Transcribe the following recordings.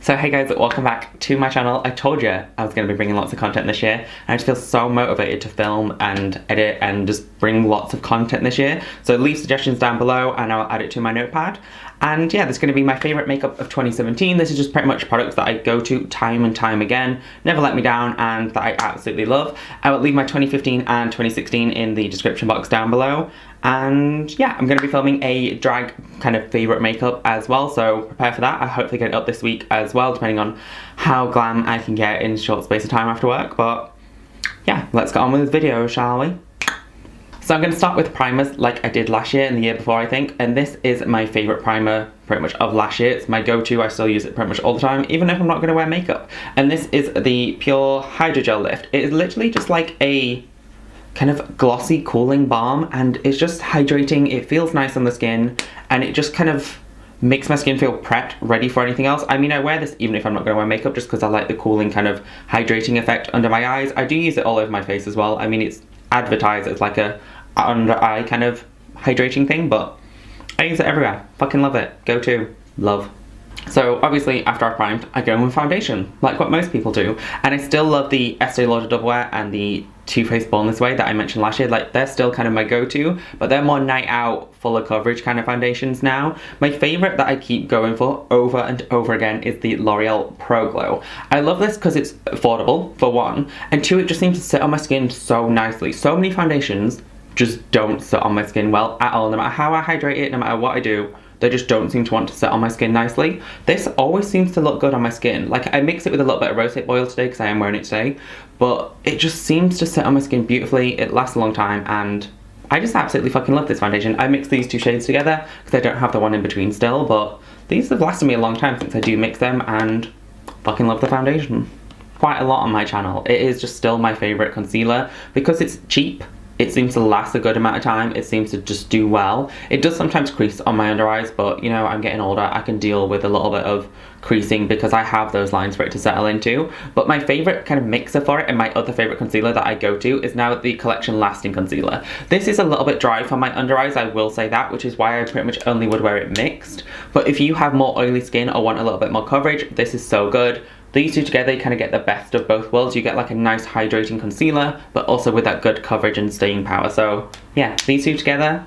So hey guys, welcome back to my channel. I told you I was going to be bringing lots of content this year, and I just feel so motivated to film and edit and just bring lots of content this year. So leave suggestions down below and I'll add it to my notepad. And yeah, this is going to be my favourite makeup of 2017. This is just pretty much products that I go to time and time again, never let me down, and that I absolutely love. I will leave my 2015 and 2016 in the description box down below. And yeah, I'm going to be filming a drag kind of favourite makeup as well, so prepare for that. I hopefully get it up this week as well, depending on how glam I can get in a short space of time after work. But yeah, let's get on with this video, shall we? So I'm going to start with primers like I did last year and the year before, I think. And this is my favourite primer pretty much of last year. It's my go-to. I still use it pretty much all the time, even if I'm not going to wear makeup. And this is the Pur Hydra Gel Lift. It is literally just like a kind of glossy cooling balm, and it's just hydrating. It feels nice on the skin, and it just kind of makes my skin feel prepped, ready for anything else. I mean, I wear this even if I'm not going to wear makeup, just because I like the cooling kind of hydrating effect under my eyes. I do use it all over my face as well. I mean, it's advertised as like a under eye kind of hydrating thing, but I use it everywhere. Fucking love it. Go to. Love. So obviously after I primed, I go in with foundation, like what most people do. And I still love the Estee Lauder Double Wear and the Too Faced Born This Way that I mentioned last year. Like, they're still kind of my go-to, but they're more night out, fuller coverage kind of foundations now. My favourite that I keep going for over and over again is the L'Oreal Pro Glow. I love this because it's affordable, for one, and two, it just seems to sit on my skin so nicely. So many foundations just don't sit on my skin well at all. No matter how I hydrate it, no matter what I do, they just don't seem to want to sit on my skin nicely. This always seems to look good on my skin. Like, I mix it with a little bit of rosehip oil today because I am wearing it today, but it just seems to sit on my skin beautifully. It lasts a long time, and I just absolutely fucking love this foundation. I mix these two shades together because I don't have the one in between still, but these have lasted me a long time since I do mix them, and fucking love the foundation. Quite a lot on my channel. It is just still my favourite concealer because it's cheap. It seems to last a good amount of time. It seems to just do well. It does sometimes crease on my under eyes, but you know, I'm getting older. I can deal with a little bit of creasing because I have those lines for it to settle into. But my favourite kind of mixer for it, and my other favourite concealer that I go to, is now the Collection Lasting Concealer. This is a little bit dry for my under eyes, I will say that, which is why I pretty much only would wear it mixed. But if you have more oily skin or want a little bit more coverage, this is so good. These two together, you kind of get the best of both worlds. You get like a nice hydrating concealer, but also with that good coverage and staying power. So yeah, these two together,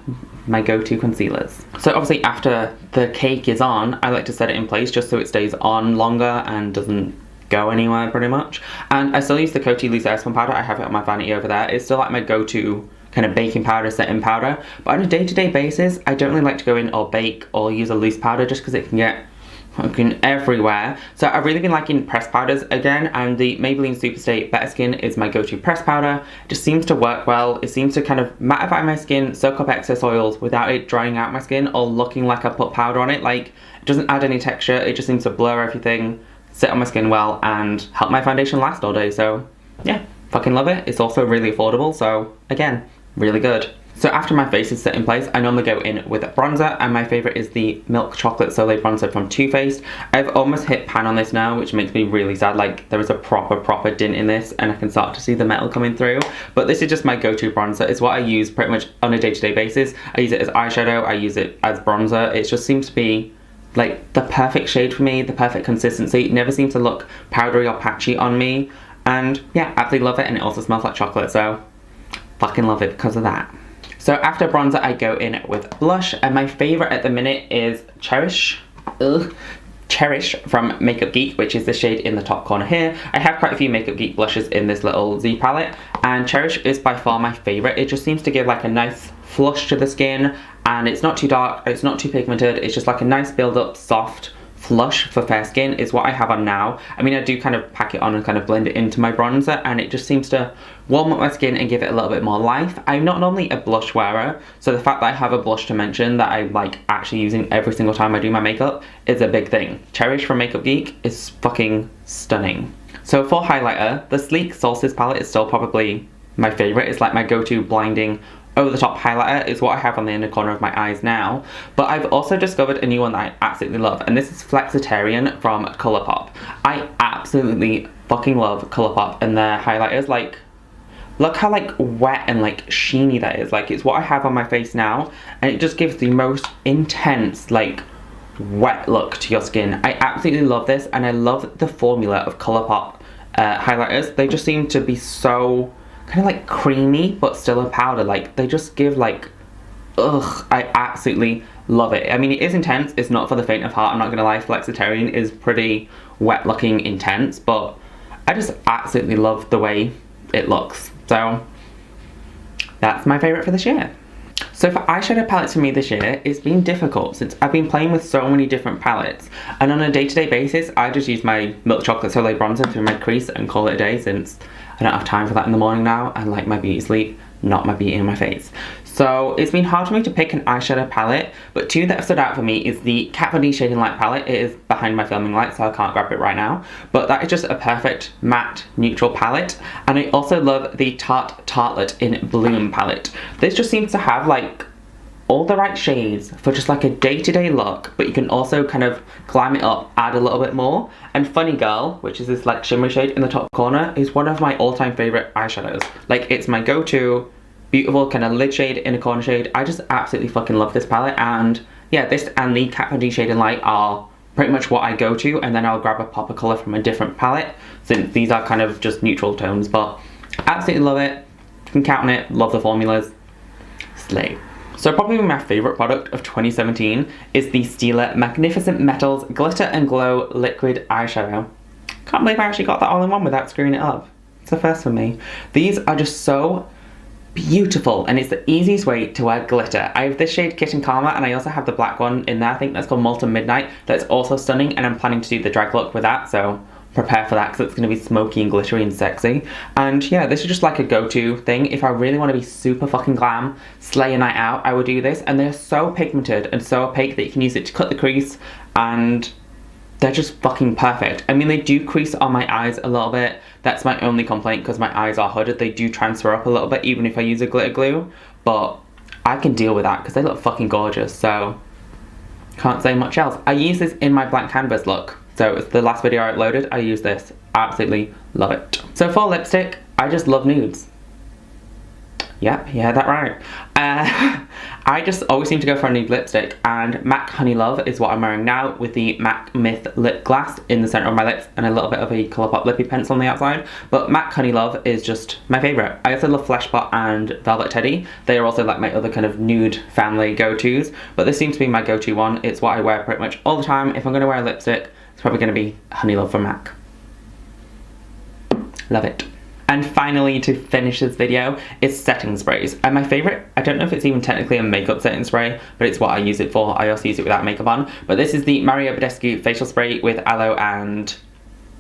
my go-to concealers. So obviously after the cake is on, I like to set it in place just so it stays on longer and doesn't go anywhere pretty much. And I still use the Coty Loose Airspun powder. I have it on my Vanity over there. It's still like my go-to kind of baking powder, setting powder. But on a day-to-day basis, I don't really like to go in or bake or use a loose powder just because it can get fucking everywhere. So I've really been liking pressed powders again, and the Maybelline Superstay Better Skin is my go-to pressed powder. It just seems to work well. It seems to kind of mattify my skin, soak up excess oils without it drying out my skin or looking like I put powder on it. Like, it doesn't add any texture. It just seems to blur everything, sit on my skin well, and help my foundation last all day. So yeah, fucking love it. It's also really affordable, so again, really good. So after my face is set in place, I normally go in with a bronzer, and my favourite is the Milk Chocolate Soleil bronzer from Too Faced. I've almost hit pan on this now, which makes me really sad. Like, there is a proper dint in this, and I can start to see the metal coming through. But this is just my go-to bronzer. It's what I use pretty much on a day-to-day basis. I use it as eyeshadow, I use it as bronzer. It just seems to be like the perfect shade for me, the perfect consistency. It never seems to look powdery or patchy on me. And yeah, absolutely love it, and it also smells like chocolate, so fucking love it because of that. So after bronzer, I go in with blush, and my favourite at the minute is Cherish. Cherish from Makeup Geek, which is the shade in the top corner here. I have quite a few Makeup Geek blushes in this little Z palette, and Cherish is by far my favourite. It just seems to give like a nice flush to the skin, and it's not too dark, it's not too pigmented, it's just like a nice build up, soft flush for fair skin is what I have on now. I mean, I do kind of pack it on and kind of blend it into my bronzer, and it just seems to warm up my skin and give it a little bit more life. I'm not normally a blush wearer, so the fact that I have a blush to mention that I'm like actually using every single time I do my makeup is a big thing. Cherish from Makeup Geek is fucking stunning. So for highlighter, the Sleek Solstice palette is still probably my favourite. It's like my go-to blinding over-the-top highlighter. Is what I have on the inner corner of my eyes now. But I've also discovered a new one that I absolutely love, and this is Flexitarian from Colourpop. I absolutely fucking love Colourpop and their highlighters. Like, look how like wet and like sheeny that is. Like, it's what I have on my face now, and it just gives the most intense like wet look to your skin. I absolutely love this, and I love the formula of colourpop highlighters. They just seem to be so kind of like creamy but still a powder. Like they just give like, ugh, I absolutely love it. I mean, it is intense. It's not for the faint of heart, I'm not gonna lie. Flexitarian is pretty wet looking intense, but I just absolutely love the way it looks. So that's my favourite for this year. So for eyeshadow palettes for me this year, it's been difficult since I've been playing with so many different palettes, and on a day-to-day basis I just use my milk chocolate soleil bronzer through my crease and call it a day, since I don't have time for that in the morning now. I like my beauty sleep, not my beauty in my face. So it's been hard for me to pick an eyeshadow palette, but two that have stood out for me is the Kat Von D Shading Light palette. It is behind my filming light, so I can't grab it right now, but that is just a perfect matte neutral palette. And I also love the Tarte Tartelette in Bloom palette. This just seems to have like all the right shades for just like a day-to-day look, but you can also kind of glam it up, add a little bit more. And Funny Girl, which is this like shimmery shade in the top corner, is one of my all-time favorite eyeshadows. Like it's my go-to beautiful kind of lid shade, inner corner shade. I just absolutely fucking love this palette. And yeah, this and the Kat Von D Shading Light are pretty much what I go to, and then I'll grab a pop of colour from a different palette, since these are kind of just neutral tones. But absolutely love it, you can count on it, love the formulas, slay. So probably my favourite product of 2017 is the Stila Magnificent Metals Glitter and Glow Liquid Eyeshadow. Can't believe I actually got that all in one without screwing it up. It's a first for me. These are just so beautiful, and it's the easiest way to wear glitter. I have this shade Kitten Karma, and I also have the black one in there, I think that's called Molten Midnight, that's also stunning, and I'm planning to do the drag look with that, so prepare for that because it's going to be smoky and glittery and sexy. And yeah, this is just like a go-to thing. If I really want to be super fucking glam, slay a night out, I would do this. And they're so pigmented and so opaque that you can use it to cut the crease, and they're just fucking perfect. I mean, they do crease on my eyes a little bit. That's my only complaint, because my eyes are hooded. They do transfer up a little bit even if I use a glitter glue, but I can deal with that because they look fucking gorgeous, so can't say much else. I use this in my blank canvas look. So it's the last video I uploaded, I used this. Absolutely love it. So for lipstick, I just love nudes. Yep, yeah, that right. I just always seem to go for a nude lipstick, and MAC Honey Love is what I'm wearing now, with the MAC Myth Lip Glass in the centre of my lips and a little bit of a Colourpop lippy pencil on the outside. But MAC Honey Love is just my favourite. I also love Fleshbot and Velvet Teddy. They are also like my other kind of nude family go-tos, but this seems to be my go-to one. It's what I wear pretty much all the time. If I'm going to wear a lipstick, it's probably going to be Honey Love from MAC. Love it. And finally, to finish this video, is setting sprays. And my favourite, I don't know if it's even technically a makeup setting spray, but it's what I use it for. I also use it without makeup on. But this is the Mario Badescu facial spray with aloe and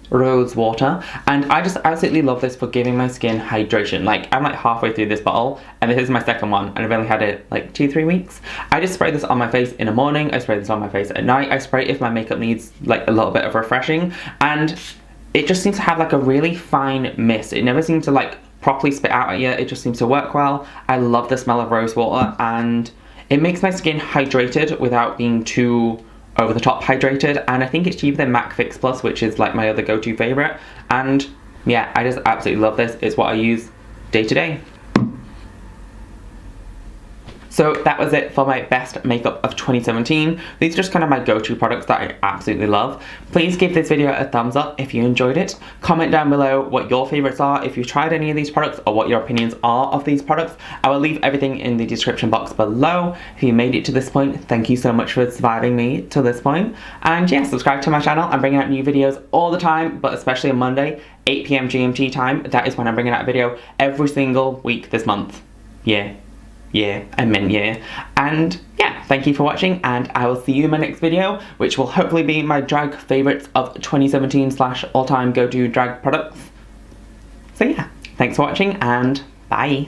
rosewater. And I just absolutely love this for giving my skin hydration. Like, I'm like halfway through this bottle, and this is my second one, and I've only had it like 2-3 weeks. I just spray this on my face in the morning, I spray this on my face at night, I spray if my makeup needs like a little bit of refreshing, and it just seems to have like a really fine mist. It never seems to like properly spit out at you. It just seems to work well. I love the smell of rosewater, and it makes my skin hydrated without being too over the top hydrated. And I think it's cheaper than MAC Fix Plus, which is like my other go-to favorite. And yeah, I just absolutely love this. It's what I use day to day. So that was it for my best makeup of 2017. These are just kind of my go-to products that I absolutely love. Please give this video a thumbs up if you enjoyed it. Comment down below what your favorites are, if you've tried any of these products, or what your opinions are of these products. I will leave everything in the description box below. If you made it to this point, thank you so much for surviving me to this point. And yeah, subscribe to my channel. I'm bringing out new videos all the time, but especially on Monday, 8 PM GMT time. That is when I'm bringing out a video every single week this month. Yeah, I meant yeah. And yeah, thank you for watching, and I will see you in my next video, which will hopefully be my drag favourites of 2017 / all-time go-to drag products. So yeah, thanks for watching, and bye.